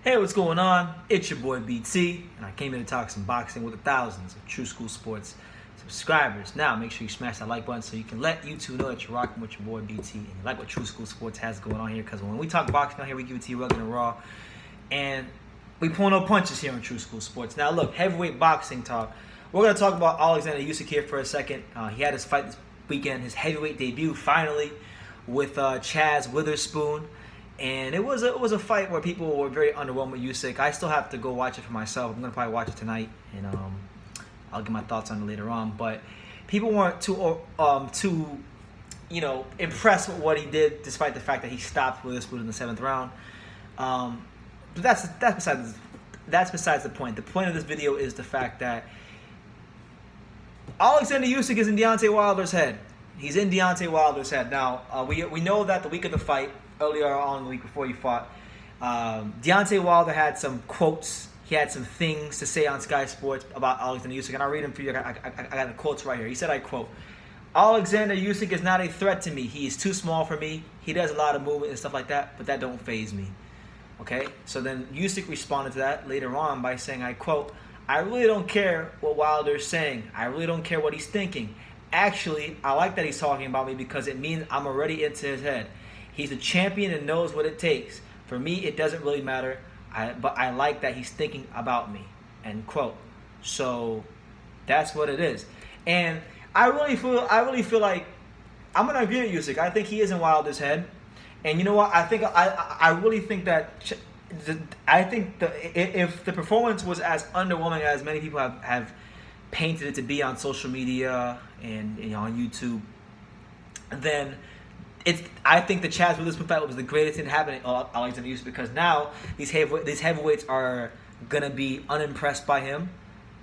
Hey, what's going on? It's your boy BT, and I came here to talk some boxing with the thousands of True School Sports subscribers. Now, make sure you smash that like button so you can let YouTube know that you're rocking with your boy BT and you like what True School Sports has going on here. Because when we talk boxing on here, we give it to you rugged and raw, and we pull no punches here on True School Sports. Now, look, heavyweight boxing talk. We're gonna talk about Oleksandr Usyk here for a second. He had his fight this weekend, his heavyweight debut, finally, with Chaz Witherspoon. And it was a fight where people were very underwhelmed with Usyk. I still have to go watch it for myself. I'm gonna probably watch it tonight, and I'll get my thoughts on it later on. But people weren't too impressed with what he did, despite the fact that he stopped Witherspoon in the 7th round. But that's besides the point. The point of this video is the fact that Oleksandr Usyk is in Deontay Wilder's head. He's in Deontay Wilder's head now. We know that the week of the fight, earlier on the week before he fought, Deontay Wilder had some quotes. He had some things to say on Sky Sports about Oleksandr Usyk, and I'll read them for you. I got the quotes right here. He said, I quote, "Oleksandr Usyk is not a threat to me. He is too small for me. He does a lot of movement and stuff like that, but that don't faze me." Okay? So then Usyk responded to that later on by saying, I quote, "I really don't care what Wilder's saying. I really don't care what he's thinking. Actually, I like that he's talking about me because it means I'm already into his head. He's a champion and knows what it takes. For me, it doesn't really matter, but I like that he's thinking about me." End quote. So that's what it is. And I really feel like I'm gonna agree with Usyk. I think he is in Wilder's head. And you know what? I really think that if the performance was as underwhelming as many people have painted it to be on social media and on YouTube, then I think the Chaz Witherspoon fight was the greatest thing to happen to Oleksandr Usyk, because now these heavyweights are gonna be unimpressed by him,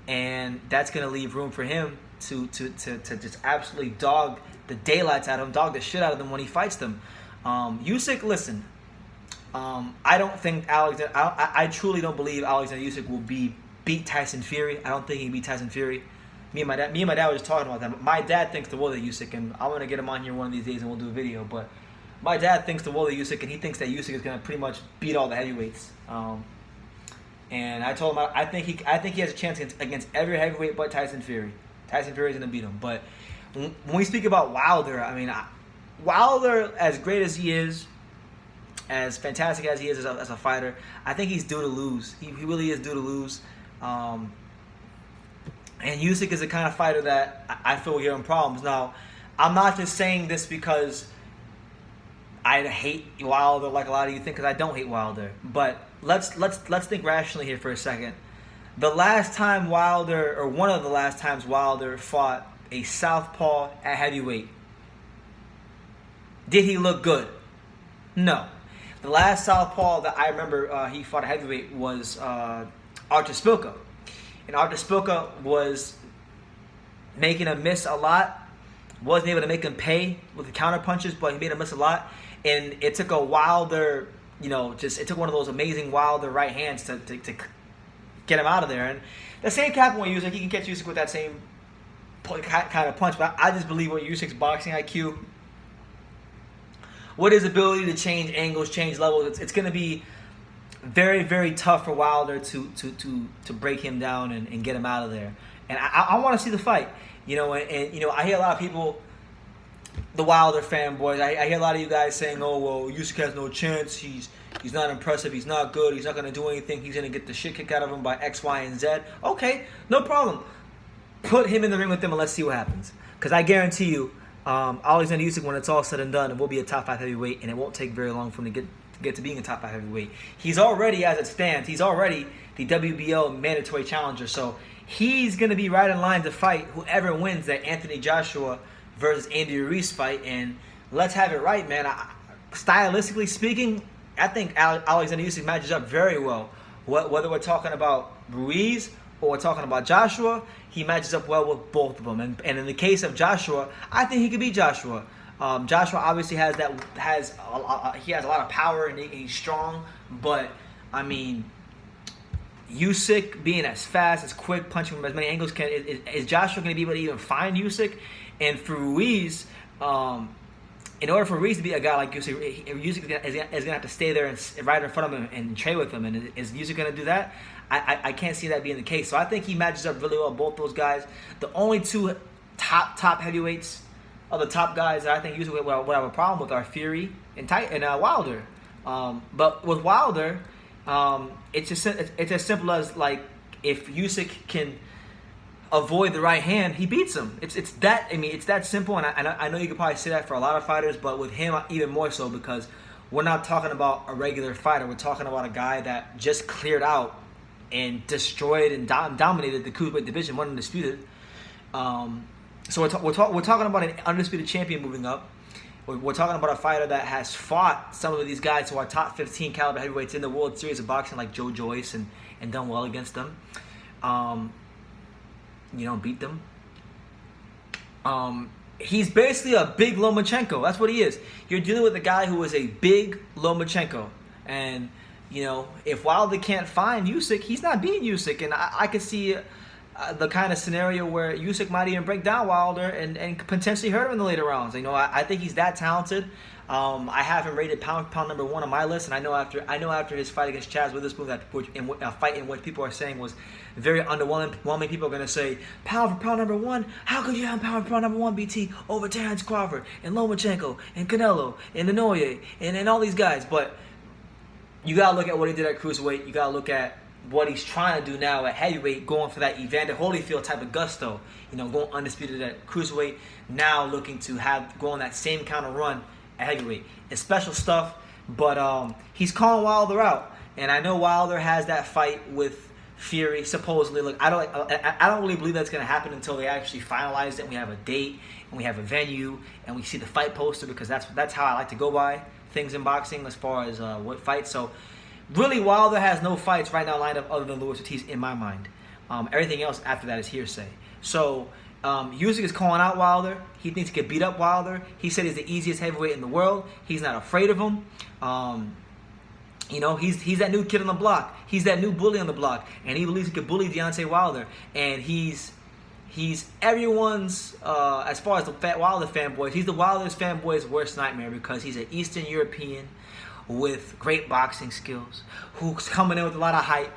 and that's gonna leave room for him to just absolutely dog the daylights out of him, dog the shit out of them when he fights them. Usyk, listen, I don't think I truly don't believe Oleksandr Usyk will beat Tyson Fury. I don't think he can beat Tyson Fury. Me and my dad were just talking about that. My dad thinks the world of Usyk, and I want to get him on here one of these days and we'll do a video. But my dad thinks the world of Usyk, and he thinks that Usyk is going to pretty much beat all the heavyweights. And I told him I think he has a chance against every heavyweight but Tyson Fury. Tyson Fury is going to beat him. But when we speak about Wilder, I mean, Wilder, as great as he is, as fantastic as he is as a fighter, I think he's due to lose. He really is due to lose. And Usyk is the kind of fighter that I feel will give him problems. Now, I'm not just saying this because I hate Wilder like a lot of you think, because I don't hate Wilder. But let's think rationally here for a second. The last time Wilder, or one of the last times Wilder fought a southpaw at heavyweight, did he look good? No. The last southpaw that I remember he fought at heavyweight was Artur Szpilka. And Artur Szpilka was making him miss a lot. Wasn't able to make him pay with the counter punches, but he made him miss a lot. And it took a Wilder, it took one of those amazing Wilder right hands to get him out of there. And the same can happen with Usyk. He can catch Usyk with that same kind of punch. But I just believe with Usyk's boxing IQ, with his ability to change angles, change levels, it's going to be very, very tough for Wilder to break him down and get him out of there. And I want to see the fight. I hear a lot of people, the Wilder fanboys, I hear a lot of you guys saying, "Oh, well, Usyk has no chance. He's not impressive. He's not good. He's not going to do anything. He's going to get the shit kicked out of him by X, Y, and Z." Okay, no problem. Put him in the ring with them and let's see what happens. Because I guarantee you, Oleksandr Usyk, when it's all said and done, will be a top 5 heavyweight, and it won't take very long for him to get to being a top 5 heavyweight. He's already, as it stands, he's already the WBO mandatory challenger. So he's going to be right in line to fight whoever wins that Anthony Joshua versus Andy Ruiz fight. And let's have it right, man. Stylistically speaking, I think Oleksandr Usyk matches up very well. Whether we're talking about Ruiz or we're talking about Joshua, he matches up well with both of them. And in the case of Joshua, I think he could beat Joshua. Joshua obviously has a lot of power and he's strong, but I mean, Usyk being as fast, as quick, punching from as many angles, is Joshua going to be able to even find Usyk? And for Ruiz, in order for Reese to be a guy like Usyk, Usyk is going to have to stay there and right in front of him and trade with him. And is Usyk going to do that? I can't see that being the case. So I think he matches up really well with both those guys. The only two top heavyweights of the top guys that I think Usyk would have a problem with are Fury and Wilder. But with Wilder, it's as simple as like if Usyk can avoid the right hand, he beats him. It's that simple. And I know you could probably say that for a lot of fighters, but with him even more so because we're not talking about a regular fighter. We're talking about a guy that just cleared out and destroyed and dominated the cruiserweight division, one undisputed. So we're talking about an undisputed champion moving up. We're talking about a fighter that has fought some of these guys who are top 15 caliber heavyweights in the World Series of Boxing, like Joe Joyce, and done well against them. Beat them. He's basically a big Lomachenko. That's what he is. You're dealing with a guy who is a big Lomachenko. And, if Wilder can't find Usyk, he's not beating Usyk. And I could see the kind of scenario where Usyk might even break down Wilder and potentially hurt him in the later rounds. I think he's that talented. I have him rated pound number 1 on my list, and I know after his fight against Chaz Witherspoon, a fight in which people are saying was very underwhelming. People are going to say, pound for pound number 1, how could you have pound for pound number 1, BT, over Terrence Crawford and Lomachenko and Canelo and Ninoye and all these guys? But you got to look at what he did at cruiserweight. You got to look at what he's trying to do now at heavyweight, going for that Evander Holyfield type of gusto. Going undisputed at cruiserweight, now looking to go on that same kind of run at heavyweight. It's special stuff, but he's calling Wilder out. And I know Wilder has that fight with Fury, supposedly. Look, I don't really believe that's going to happen until they actually finalize it and we have a date and we have a venue and we see the fight poster, because that's how I like to go by things in boxing as far as what fights. So really, Wilder has no fights right now lined up other than Luis Ortiz in my mind. Everything else after that is hearsay. So Usyk is calling out Wilder. He thinks he can beat up Wilder. He said he's the easiest heavyweight in the world. He's not afraid of him. He's that new kid on the block. He's that new bully on the block, and he believes he can bully Deontay Wilder. And he's everyone's, as far as the Wilder fanboys, he's the Wilder's fanboy's worst nightmare, because he's an Eastern European with great boxing skills, who's coming in with a lot of hype,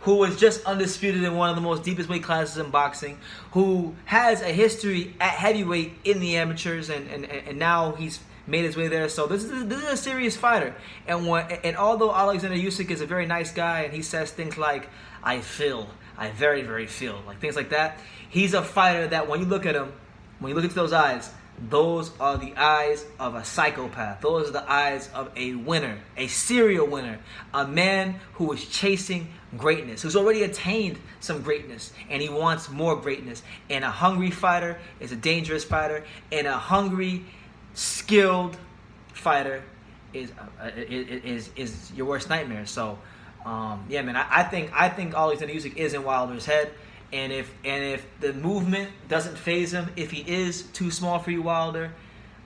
who was just undisputed in one of the most deepest weight classes in boxing, who has a history at heavyweight in the amateurs, and now he's made his way there. So this is a serious fighter. And although Oleksandr Usyk is a very nice guy and he says things like, I very, very feel, like things like that, he's a fighter that when you look at him, when you look into those eyes, those are the eyes of a psychopath. Those are the eyes of a winner, a serial winner, a man who is chasing greatness, who's already attained some greatness, and he wants more greatness. And a hungry fighter is a dangerous fighter, and a hungry, skilled fighter is your worst nightmare. So, yeah, man, I think Oleksandr Usyk is in Wilder's head. And if the movement doesn't faze him, if he is too small for you, Wilder,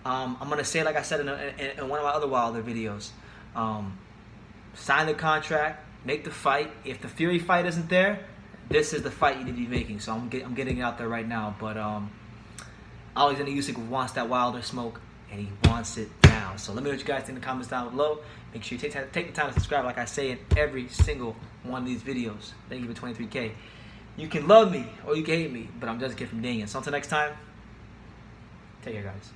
I'm gonna say, like I said in one of my other Wilder videos, sign the contract, make the fight. If the Fury fight isn't there, this is the fight you need to be making. So I'm getting it out there right now. But Oleksandr Usyk wants that Wilder smoke, and he wants it now. So let me know what you guys think in the comments down below. Make sure you take the time to subscribe, like I say in every single one of these videos. Thank you for 23K. You can love me or you can hate me, but I'm just a kid from Daniel. So until next time, take care, guys.